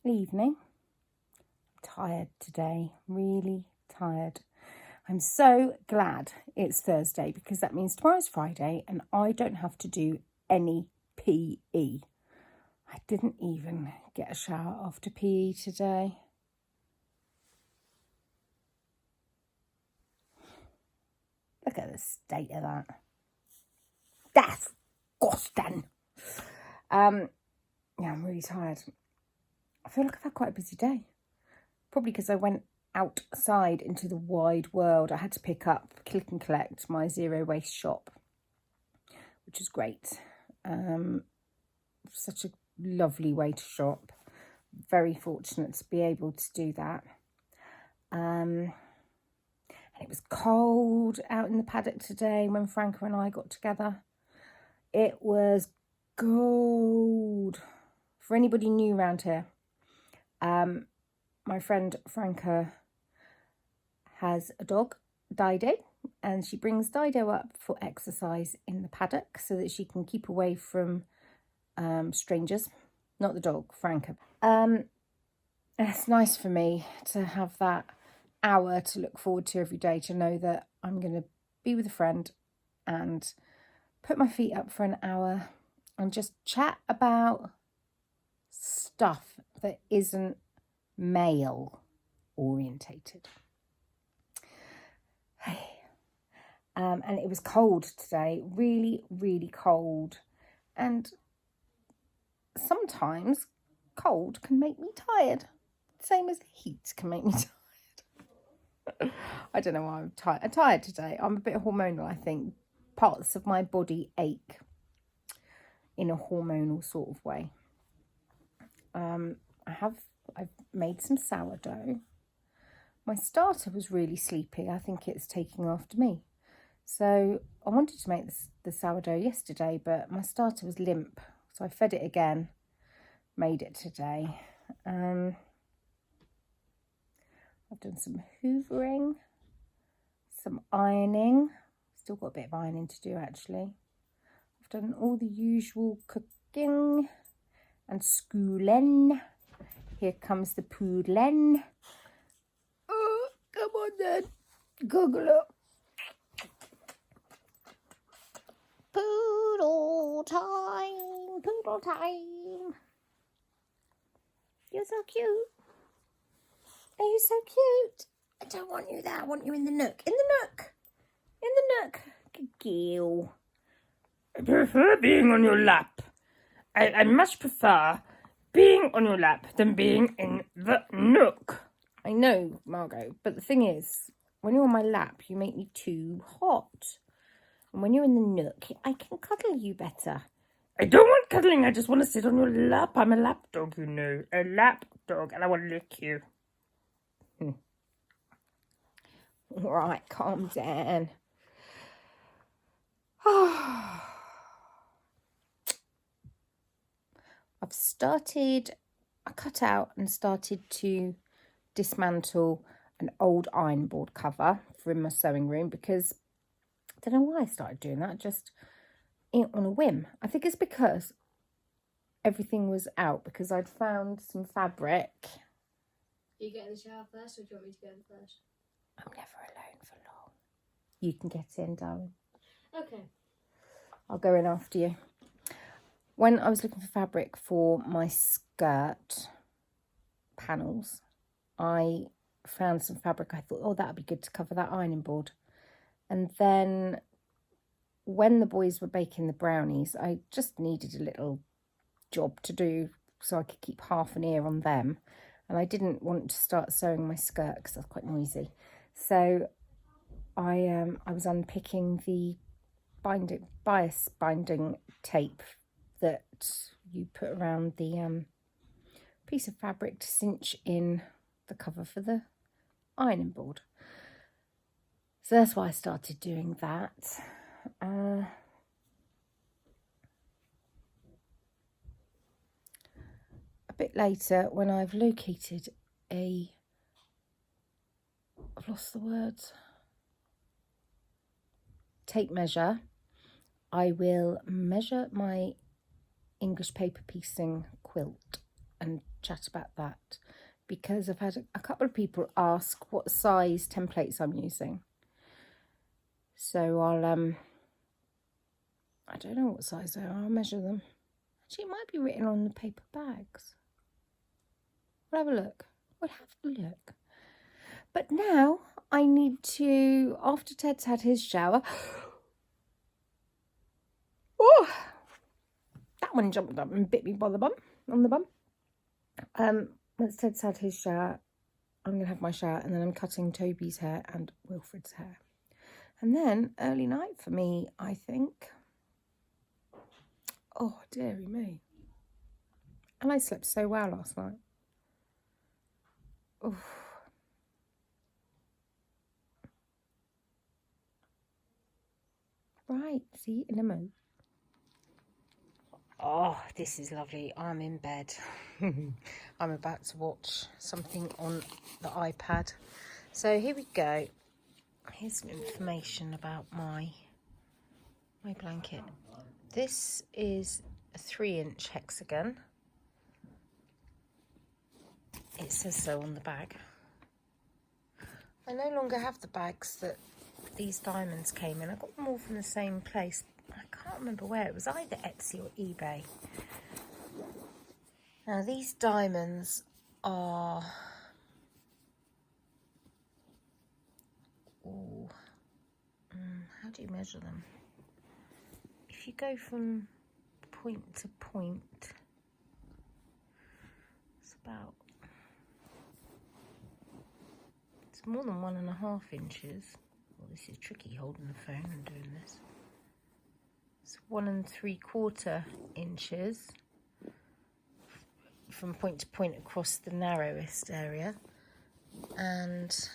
evening. I'm tired today, really tired. I'm so glad it's Thursday because that means tomorrow's Friday and I don't have to do any PE. I didn't even get a shower after PE today. Look at the state of that. That's disgusting. Yeah, I'm really tired. I feel like I've had quite a busy day. Probably because I went outside into the wide world. I had to pick up, click and collect my zero waste shop, which is great. Such a lovely way to shop. Very fortunate to be able to do that. And it was cold out in the paddock today when Franca and I got together. It was cold. For anybody new around here, my friend Franca has a dog, Dido, and she brings Dido up for exercise in the paddock so that she can keep away from strangers. Not the dog, Franca. It's nice for me to have that hour to look forward to every day, to know that I'm going to be with a friend and put my feet up for an hour and just chat about stuff that isn't male orientated. And it was cold today, really, really cold. And sometimes cold can make me tired. Same as heat can make me tired. I don't know why I'm tired. I'm tired today. I'm a bit hormonal, I think. Parts of my body ache in a hormonal sort of way. I've made some sourdough. My starter was really sleepy. I think it's taking after me. So I wanted to make the sourdough yesterday, but my starter was limp. So I fed it again, made it today. I've done some hoovering, some ironing. Still got a bit of ironing to do actually. I've done all the usual cooking and schooling. Here comes the poodlen. Oh, come on then. Google up. Poodle time, poodle time. You're so cute. Are you so cute? I don't want you there. I want you in the nook. In the nook. In the nook. Good girl. I prefer being on your lap. I much prefer being on your lap than being in the nook. I know, Margot, but the thing is, when you're on my lap, you make me too hot. And when you're in the nook, I can cuddle you better. I don't want cuddling, I just want to sit on your lap. I'm a lap dog, you know. A lap dog, and I want to lick you. All right, calm down. I cut out and started to dismantle an old iron board cover from my sewing room because I don't know why I started doing that, just on a whim. I think it's because everything was out, because I'd found some fabric. Do you get in the shower first or do you want me to go in first? I'm never alone for long. You can get in, darling. Okay. I'll go in after you. When I was looking for fabric for my skirt panels, I found some fabric. I thought, oh, that would be good to cover that ironing board. And then when the boys were baking the brownies, I just needed a little job to do so I could keep half an ear on them. And I didn't want to start sewing my skirt because that's quite noisy. So I was unpicking the bias binding tape that you put around the piece of fabric to cinch in the cover for the ironing board. So that's why I started doing that. A bit later, when I've located I've lost the words, tape measure, I will measure my English paper piecing quilt and chat about that, because I've had a couple of people ask what size templates I'm using. So I don't know what size they are. I'll measure them. Actually, it might be written on the paper bags. We'll have a look. But now I need to, after Ted's had his shower. Oh, that one jumped up and bit me by the bum, on the bum. Once Ted's had his shower, I'm going to have my shower, and then I'm cutting Toby's hair and Wilfred's hair. And then early night for me, I think. Oh, dearie me. And I slept so well last night. Oh. Right, see, in a moment. Oh, this is lovely. I'm in bed. I'm about to watch something on the iPad. So here we go. Here's some information about my blanket. This is a 3-inch hexagon. It says so on the bag. I no longer have the bags that these diamonds came in. I got them all from the same place. I can't remember where. It was either Etsy or eBay. Now these diamonds are... Ooh. How do you measure them? If you go from point to point, it's about... It's more than 1.5 inches. Well, this is tricky holding the phone and doing this. It's 1 3/4 inches from point to point across the narrowest area, and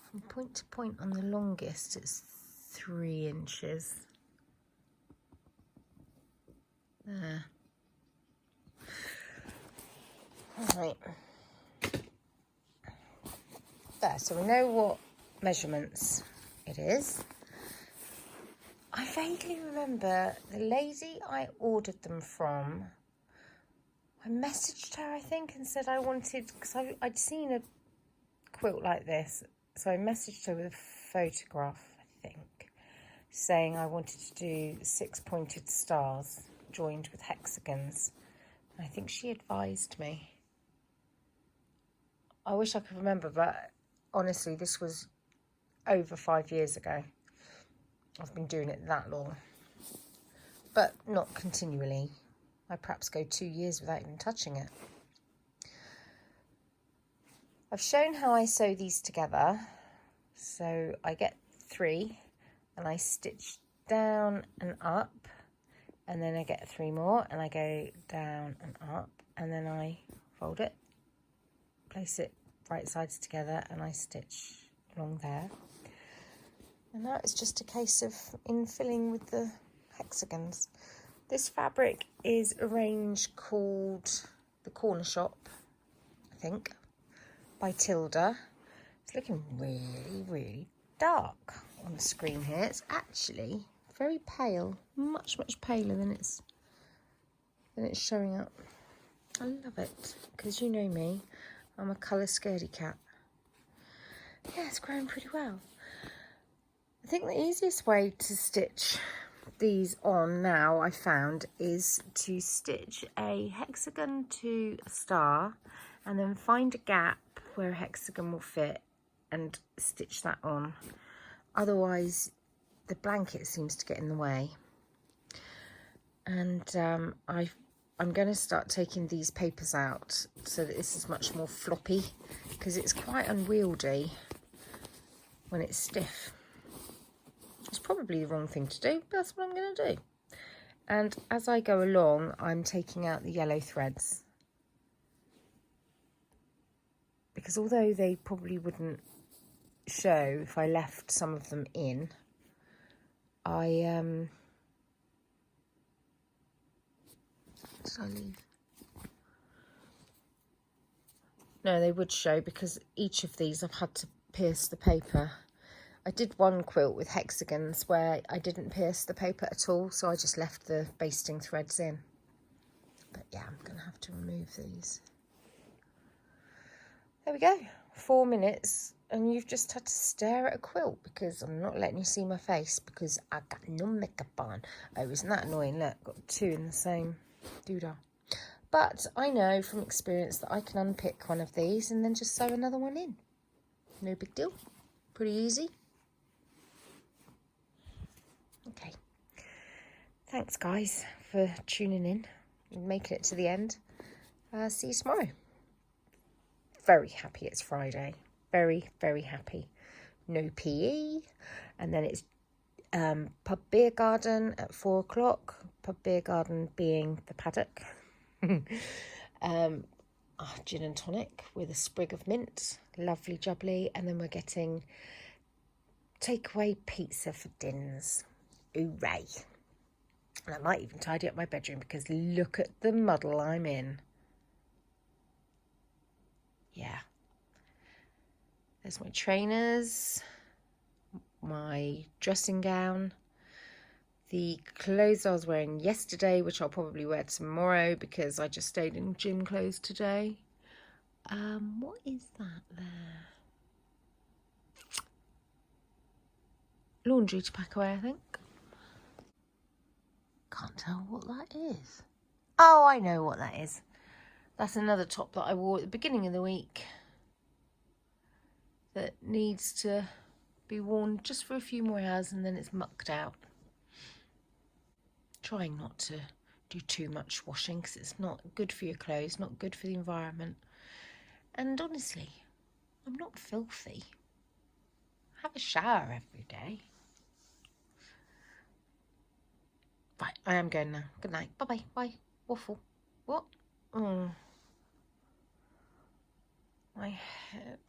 from point to point on the longest it's 3 inches. There. All right. There, so we know what measurements it is. I vaguely remember the lady I ordered them from, I messaged her, I think, and said I wanted, because I'd seen a quilt like this, so I messaged her with a photograph, I think, saying I wanted to do 6 pointed stars joined with hexagons. I think she advised me. I wish I could remember, but honestly, this was over 5 years ago. I've been doing it that long, but not continually. I perhaps go 2 years without even touching it. I've shown how I sew these together. So I get 3 and I stitch down and up, and then I get 3 more and I go down and up, and then I fold it, place it right sides together, and I stitch along there. And now it's just a case of infilling with the hexagons. This fabric is a range called The Corner Shop, I think, by Tilda. It's looking really, really dark on the screen here. It's actually very pale, much, much paler than it's showing up. I love it, because you know me, I'm a colour scaredy cat. Yeah, it's growing pretty well. I think the easiest way to stitch these on now, I found, is to stitch a hexagon to a star and then find a gap where a hexagon will fit and stitch that on. Otherwise, the blanket seems to get in the way. And I'm going to start taking these papers out so that this is much more floppy, because it's quite unwieldy when it's stiff. It's probably the wrong thing to do, but that's what I'm going to do. And as I go along, I'm taking out the yellow threads, because although they probably wouldn't show if I left some of them in, did I leave? No, they would show, because each of these I've had to pierce the paper. I did one quilt with hexagons where I didn't pierce the paper at all, so I just left the basting threads in. But yeah, I'm going to have to remove these. There we go. 4 minutes. And you've just had to stare at a quilt because I'm not letting you see my face because I got no makeup on. Oh, isn't that annoying? Look, got 2 in the same doodah. But I know from experience that I can unpick one of these and then just sew another one in. No big deal. Pretty easy. Okay. Thanks, guys, for tuning in and making it to the end. See you tomorrow. Very happy it's Friday. Very, very happy. No PE. And then it's pub beer garden at 4 o'clock. Pub beer garden being the paddock. Gin and tonic with a sprig of mint. Lovely jubbly. And then we're getting takeaway pizza for dinners. Hooray. And I might even tidy up my bedroom because look at the muddle I'm in. Yeah. There's my trainers, my dressing gown, the clothes I was wearing yesterday, which I'll probably wear tomorrow because I just stayed in gym clothes today. What is that there? Laundry to pack away, I think. Can't tell what that is. Oh, I know what that is. That's another top that I wore at the beginning of the week that needs to be worn just for a few more hours and then it's mucked out. Trying not to do too much washing because it's not good for your clothes, not good for the environment. And honestly, I'm not filthy. I have a shower every day. Right, I am going now. Good night. Bye-bye. Bye. Waffle. What? Oh. My head.